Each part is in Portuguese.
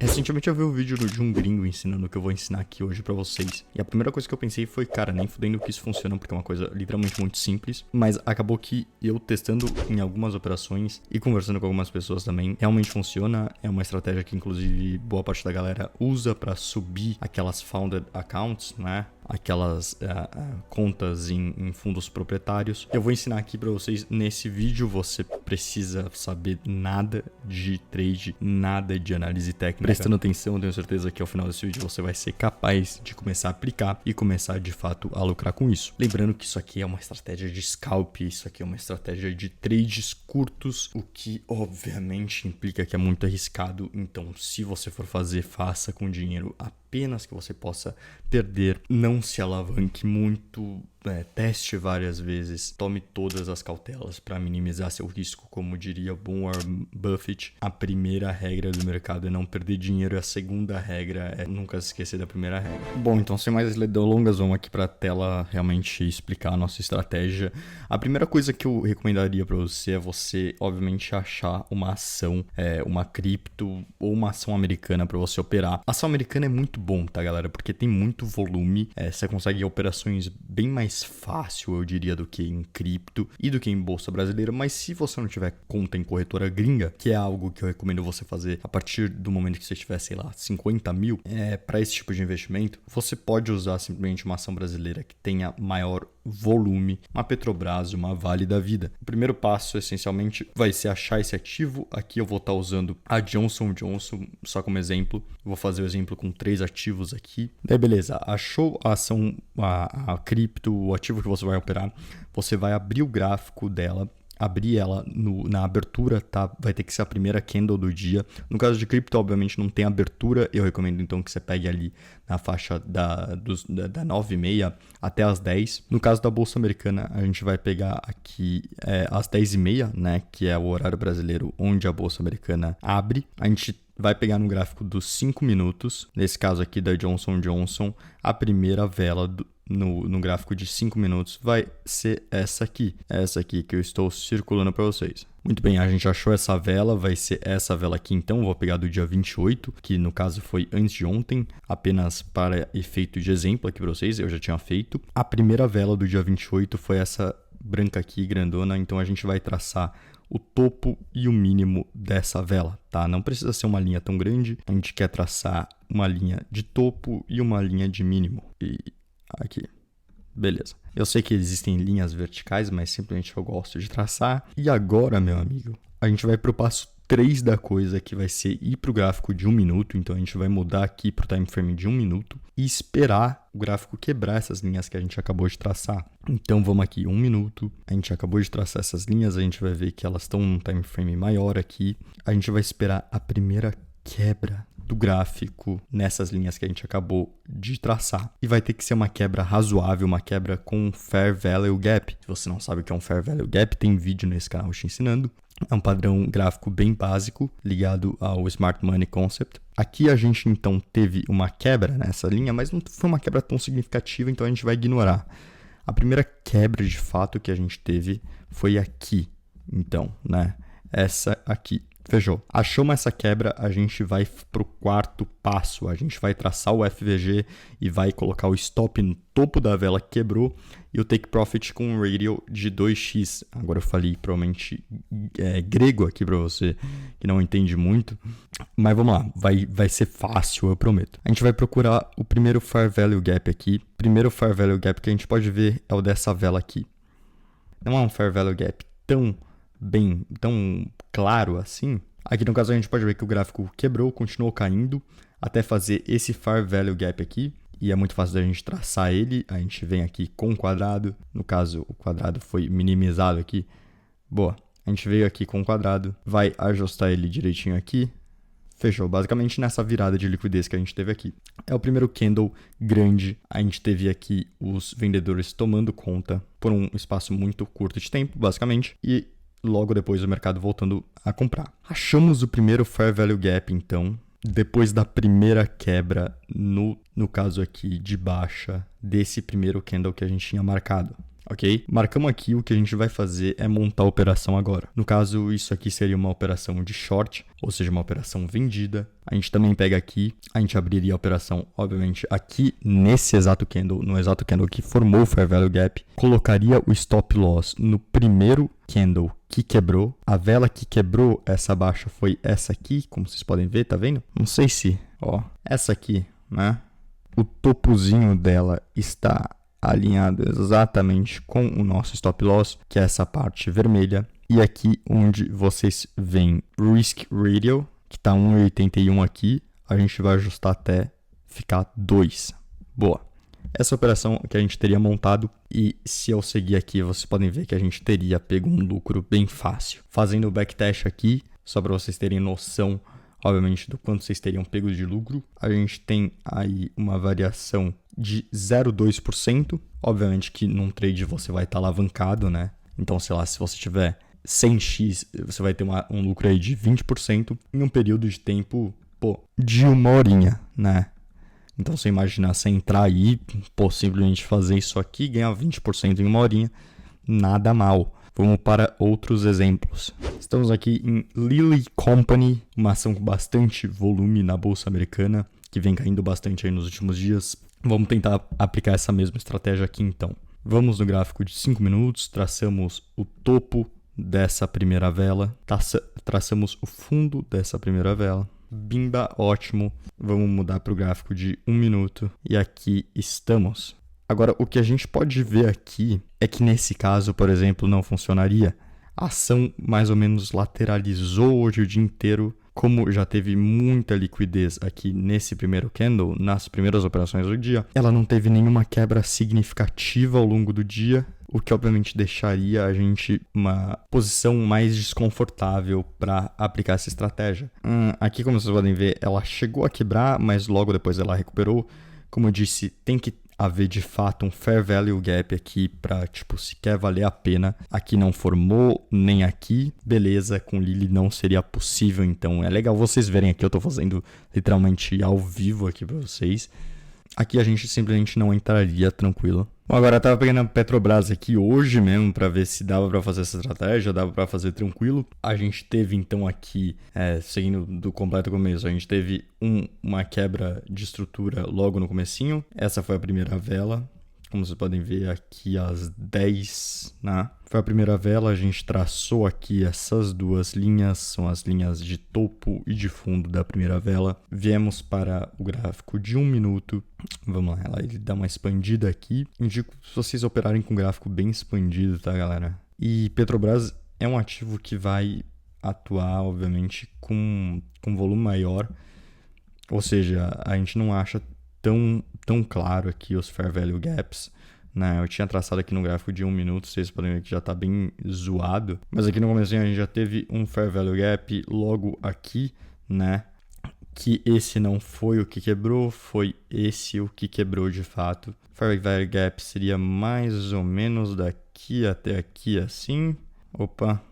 Recentemente eu vi um vídeo de um gringo ensinando o que eu vou ensinar aqui hoje pra vocês. E a primeira coisa que eu pensei foi, cara, nem fudendo que isso funciona, porque é uma coisa literalmente muito simples. Mas acabou que eu testando em algumas operações e conversando com algumas pessoas também, realmente funciona. É uma estratégia que inclusive boa parte da galera usa pra subir aquelas founded accounts, né? Aquelas contas em fundos proprietários. Eu vou ensinar aqui pra vocês nesse vídeo. Você precisa saber nada de trade, nada de análise técnica. Prestando atenção, eu tenho certeza que ao final desse vídeo você vai ser capaz de começar a aplicar e começar de fato a lucrar com isso. Lembrando que isso aqui é uma estratégia de scalp, isso aqui é uma estratégia de trades curtos, o que obviamente implica que é muito arriscado. Então, se você for fazer, faça com dinheiro apenas que você possa perder. Não se alavanque muito, teste várias vezes, tome todas as cautelas para minimizar seu risco. Como diria Warren Buffett, a primeira regra do mercado é não perder dinheiro e a segunda regra é nunca se esquecer da primeira regra. Bom, então sem mais delongas, vamos aqui para a tela realmente explicar a nossa estratégia. A primeira coisa que eu recomendaria para você é você, obviamente, achar uma ação, uma cripto ou uma ação americana para você operar. A ação americana é muito bom, tá, galera? Porque tem muito volume, você consegue operações bem mais fácil, eu diria, do que em cripto e do que em bolsa brasileira. Mas se você não tiver conta em corretora gringa, que é algo que eu recomendo você fazer a partir do momento que você tiver, sei lá, 50 mil, para esse tipo de investimento, você pode usar simplesmente uma ação brasileira que tenha maior volume, uma Petrobras, uma Vale da vida. O primeiro passo, essencialmente, vai ser achar esse ativo. Aqui eu vou estar usando a Johnson & Johnson, só como exemplo. Vou fazer o exemplo com 3 ativos aqui. Daí, beleza. Achou a ação, a cripto, o ativo que você vai operar. Você vai abrir o gráfico dela, abrir ela na abertura, tá? Vai ter que ser a primeira candle do dia. No caso de cripto, obviamente, não tem abertura. Eu recomendo, então, que você pegue ali na faixa da 9h30 até as 10. No caso da Bolsa Americana, a gente vai pegar aqui às 10h30, né? Que é o horário brasileiro onde a Bolsa Americana abre. A gente vai pegar no gráfico dos 5 minutos. Nesse caso aqui da Johnson & Johnson, a primeira vela no gráfico de 5 minutos vai ser essa aqui que eu estou circulando para vocês. Muito bem, a gente achou essa vela, vai ser essa vela aqui então. Vou pegar do dia 28, que no caso foi antes de ontem, apenas para efeito de exemplo aqui para vocês, eu já tinha feito. A primeira vela do dia 28 foi essa branca aqui, grandona, então a gente vai traçar o topo e o mínimo dessa vela, tá? Não precisa ser uma linha tão grande, a gente quer traçar uma linha de topo e uma linha de mínimo. E aqui, beleza. Eu sei que existem linhas verticais, mas simplesmente eu gosto de traçar. E agora, meu amigo, a gente vai para o passo 3 da coisa, que vai ser ir para o gráfico de 1 minuto. Então a gente vai mudar aqui para o time frame de 1 minuto e esperar o gráfico quebrar essas linhas que a gente acabou de traçar. Então vamos aqui, 1 minuto. A gente acabou de traçar essas linhas, a gente vai ver que elas estão num time frame maior aqui. A gente vai esperar a primeira quebra do gráfico nessas linhas que a gente acabou de traçar. E vai ter que ser uma quebra razoável, uma quebra com Fair Value Gap. Se você não sabe o que é um Fair Value Gap, tem vídeo nesse canal te ensinando. É um padrão gráfico bem básico, ligado ao Smart Money Concept. Aqui a gente então teve uma quebra nessa linha, mas não foi uma quebra tão significativa, então a gente vai ignorar. A primeira quebra de fato que a gente teve foi aqui. Então, né? Essa aqui. Fechou. Achamos essa quebra, a gente vai para o quarto passo. A gente vai traçar o FVG e vai colocar o stop no topo da vela que quebrou e o take profit com um ratio de 2x. Agora eu falei provavelmente grego aqui para você que não entende muito, mas vamos lá, vai ser fácil, eu prometo. A gente vai procurar o primeiro Fair Value Gap aqui. O primeiro Fair Value Gap que a gente pode ver é o dessa vela aqui. Não é um Fair Value Gap tão claro assim. Aqui no caso a gente pode ver que o gráfico quebrou, continuou caindo até fazer esse Fair Value Gap aqui. E é muito fácil da gente traçar ele. A gente vem aqui com o quadrado. No caso, o quadrado foi minimizado aqui. Boa. A gente veio aqui com o quadrado. Vai ajustar ele direitinho aqui. Fechou. Basicamente nessa virada de liquidez que a gente teve aqui. É o primeiro candle grande. A gente teve aqui os vendedores tomando conta por um espaço muito curto de tempo, basicamente. E logo depois o mercado voltando a comprar. Achamos o primeiro Fair Value Gap, então, depois da primeira quebra, no caso aqui de baixa, desse primeiro candle que a gente tinha marcado. ok? Marcamos aqui, o que a gente vai fazer é montar a operação agora. No caso, isso aqui seria uma operação de short, ou seja, uma operação vendida. A gente também pega aqui, a gente abriria a operação, obviamente, aqui nesse exato candle, no exato candle que formou o Fair Value Gap, colocaria o stop loss no primeiro candle que quebrou. A vela que quebrou essa baixa foi essa aqui, como vocês podem ver, tá vendo? Não sei se, ó, essa aqui, né? O topozinho dela está alinhado exatamente com o nosso stop loss, que é essa parte vermelha. E aqui onde vocês veem Risk Radio, que está 1,81 aqui, a gente vai ajustar até ficar 2. Boa. Essa operação que a gente teria montado, e se eu seguir aqui, vocês podem ver que a gente teria pego um lucro bem fácil. Fazendo o backtest aqui, só para vocês terem noção, obviamente, do quanto vocês teriam pego de lucro, a gente tem aí uma variação de 0,2%. Obviamente que num trade você vai estar alavancado, né? Então, sei lá, se você tiver 100x, você vai ter um lucro aí de 20% em um período de tempo, de 1 horinha, né? Então, você imaginar, você entrar aí, simplesmente fazer isso aqui e ganhar 20% em 1 horinha, nada mal. Vamos para outros exemplos. Estamos aqui em Lilly Company, uma ação com bastante volume na Bolsa Americana, que vem caindo bastante aí nos últimos dias. Vamos tentar aplicar essa mesma estratégia aqui então. Vamos no gráfico de 5 minutos, traçamos o topo dessa primeira vela, traçamos o fundo dessa primeira vela. Bimba, ótimo. Vamos mudar para o gráfico de 1 minuto e aqui estamos. Agora, o que a gente pode ver aqui é que nesse caso, por exemplo, não funcionaria. A ação mais ou menos lateralizou hoje o dia inteiro. Como já teve muita liquidez aqui nesse primeiro candle, nas primeiras operações do dia, ela não teve nenhuma quebra significativa ao longo do dia, o que obviamente deixaria a gente uma posição mais desconfortável para aplicar essa estratégia. Aqui, como vocês podem ver, ela chegou a quebrar, mas logo depois ela recuperou. Como eu disse, tem que haver de fato um Fair Value Gap aqui para, se quer valer a pena. Aqui não formou, nem aqui. Beleza, com Lilly não seria possível, então é legal vocês verem aqui, eu tô fazendo literalmente ao vivo aqui para vocês. Aqui a gente simplesmente não entraria tranquilo. Bom, agora eu tava pegando a Petrobras aqui hoje mesmo para ver se dava para fazer essa estratégia, dava para fazer tranquilo. A gente teve então aqui, seguindo do completo começo, a gente teve uma quebra de estrutura logo no comecinho. Essa foi a primeira vela. Como vocês podem ver aqui às 10, né? Foi a primeira vela, a gente traçou aqui essas duas linhas, são as linhas de topo e de fundo da primeira vela. Viemos para o gráfico de 1 minuto, vamos lá, ele dá uma expandida aqui. Indico se vocês operarem com gráfico bem expandido, tá, galera? E Petrobras é um ativo que vai atuar, obviamente, com volume maior, ou seja, a gente não acha tão claro aqui os Fair Value Gaps, né? Eu tinha traçado aqui no gráfico de 1 minuto, vocês podem ver que já está bem zoado, mas aqui no começo a gente já teve um Fair Value Gap logo aqui, né? Que esse não foi o que quebrou, foi esse o que quebrou de fato. Fair Value Gap seria mais ou menos daqui até aqui assim. Opa!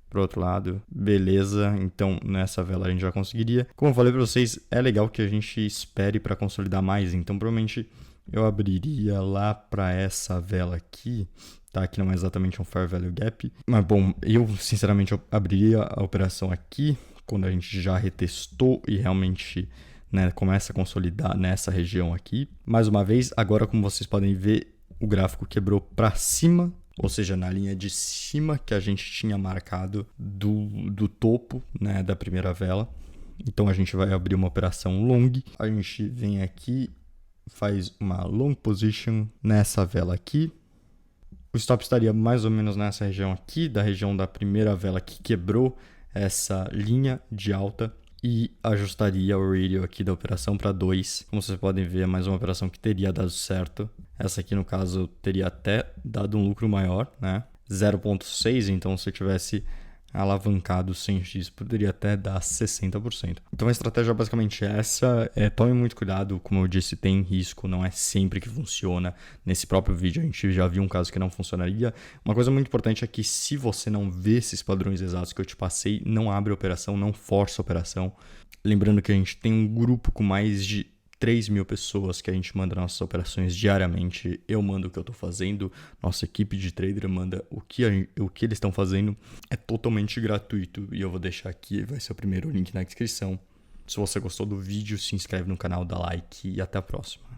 Pro outro lado, beleza, então nessa vela a gente já conseguiria. Como eu falei para vocês, é legal que a gente espere para consolidar mais, então provavelmente eu abriria lá para essa vela aqui, tá? Que não é exatamente um Fair Value Gap, mas bom, eu sinceramente abriria a operação aqui, quando a gente já retestou e realmente, né, começa a consolidar nessa região aqui. Mais uma vez, agora como vocês podem ver, o gráfico quebrou para cima, ou seja, na linha de cima que a gente tinha marcado do topo, né, da primeira vela. Então a gente vai abrir uma operação long. A gente vem aqui, faz uma long position nessa vela aqui. O stop estaria mais ou menos nessa região aqui, da região da primeira vela que quebrou essa linha de alta. E ajustaria o radio aqui da operação para 2. Como vocês podem ver, é mais uma operação que teria dado certo. Essa aqui, no caso, teria até dado um lucro maior, né? 0,6, então se eu tivesse alavancado 100x, poderia até dar 60%. Então a estratégia é basicamente essa. Tome muito cuidado, como eu disse, tem risco, não é sempre que funciona. Nesse próprio vídeo a gente já viu um caso que não funcionaria. Uma coisa muito importante é que se você não vê esses padrões exatos que eu te passei, não abre a operação, não força a operação. Lembrando que a gente tem um grupo com mais de 3.000 pessoas que a gente manda nossas operações diariamente. Eu mando o que eu tô fazendo, nossa equipe de trader manda o que eles estão fazendo. É totalmente gratuito e eu vou deixar aqui, vai ser o primeiro link na descrição. Se você gostou do vídeo, se inscreve no canal, dá like e até a próxima.